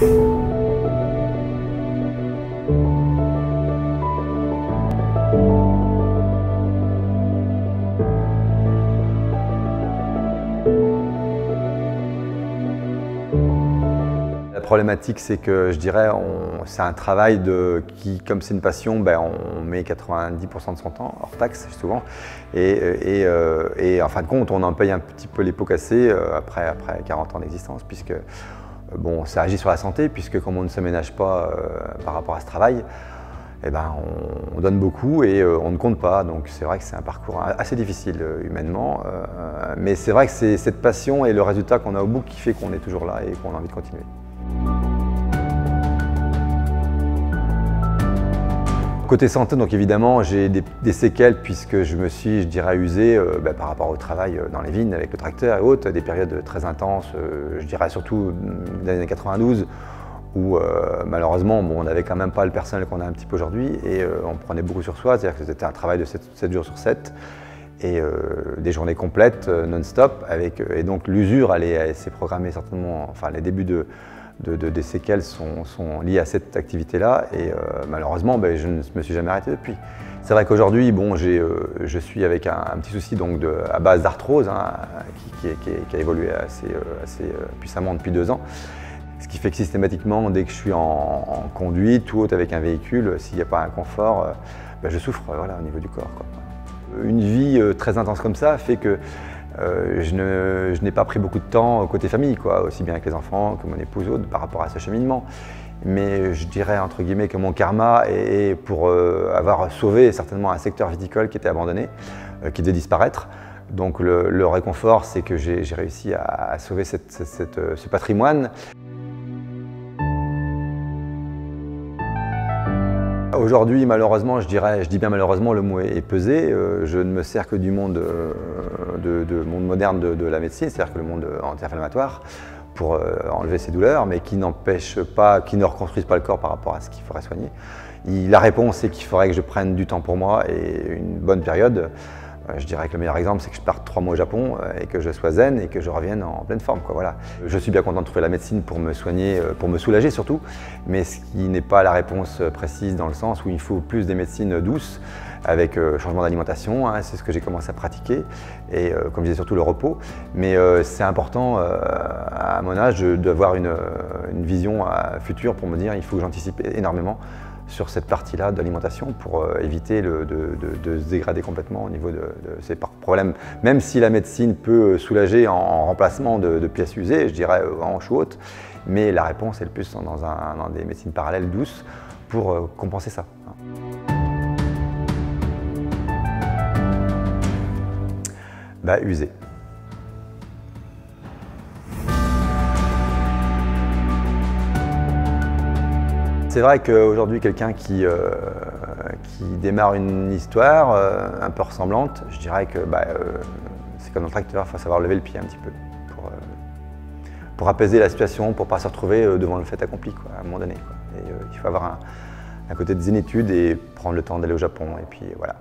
La problématique, c'est que je dirais, c'est un travail qui, comme c'est une passion, on met 90% de son temps, hors taxe souvent, et en fin de compte, on en paye un petit peu les pots cassés après 40 ans d'existence, puisque bon, ça agit sur la santé, puisque comme on ne se ménage pas par rapport à ce travail, on donne beaucoup et on ne compte pas. Donc c'est vrai que c'est un parcours assez difficile humainement, mais c'est vrai que c'est cette passion et le résultat qu'on a au bout qui fait qu'on est toujours là et qu'on a envie de continuer. Côté santé, donc évidemment, j'ai des séquelles puisque je me suis, je dirais, usé par rapport au travail dans les vignes avec le tracteur et autres, des périodes très intenses, je dirais surtout dans les années 92, où malheureusement on n'avait quand même pas le personnel qu'on a un petit peu aujourd'hui et on prenait beaucoup sur soi, c'est-à-dire que c'était un travail de 7 jours sur 7 et des journées complètes non-stop, et donc l'usure s'est programmée certainement, enfin les débuts des séquelles sont liées à cette activité-là et malheureusement je ne me suis jamais arrêté depuis. C'est vrai qu'aujourd'hui je suis avec un petit souci donc à base d'arthrose qui a évolué assez puissamment depuis 2 ans. Ce qui fait que systématiquement, dès que je suis en conduite ou autre avec un véhicule, s'il n'y a pas un confort, je souffre au niveau du corps, quoi. Une vie très intense comme ça fait que je n'ai pas pris beaucoup de temps côté famille, quoi, aussi bien avec les enfants que mon épouse ou autre, par rapport à ce cheminement. Mais je dirais entre guillemets que mon karma est pour avoir sauvé certainement un secteur viticole qui était abandonné, qui devait disparaître. Donc le réconfort, c'est que j'ai réussi à sauver ce patrimoine. Aujourd'hui, malheureusement, je dis bien malheureusement, le mot est pesé. Je ne me sers que du monde, monde moderne de la médecine, c'est-à-dire que le monde anti-inflammatoire, pour enlever ces douleurs, mais qui n'empêche pas, qui ne reconstruisent pas le corps par rapport à ce qu'il faudrait soigner. La réponse, c'est qu'il faudrait que je prenne du temps pour moi et une bonne période. Je dirais que le meilleur exemple, c'est que je parte 3 mois au Japon et que je sois zen et que je revienne en pleine forme, quoi, voilà. Je suis bien content de trouver la médecine pour me soigner, pour me soulager surtout, mais ce qui n'est pas la réponse précise dans le sens où il faut plus des médecines douces avec changement d'alimentation, c'est ce que j'ai commencé à pratiquer, et comme je disais surtout le repos. Mais c'est important à mon âge d'avoir une vision future pour me dire il faut que j'anticipe énormément sur cette partie-là de l'alimentation pour éviter de se dégrader complètement au niveau de ces problèmes. Même si la médecine peut soulager en remplacement de pièces usées, je dirais hanches ou autres, mais la réponse est le plus dans des médecines parallèles douces pour compenser ça. User. C'est vrai qu'aujourd'hui, quelqu'un qui démarre une histoire un peu ressemblante, je dirais que c'est comme un tracteur, il faut savoir lever le pied un petit peu pour apaiser la situation, pour ne pas se retrouver devant le fait accompli, quoi, à un moment donné, quoi. Et il faut avoir un côté de zénitude et prendre le temps d'aller au Japon, et puis voilà.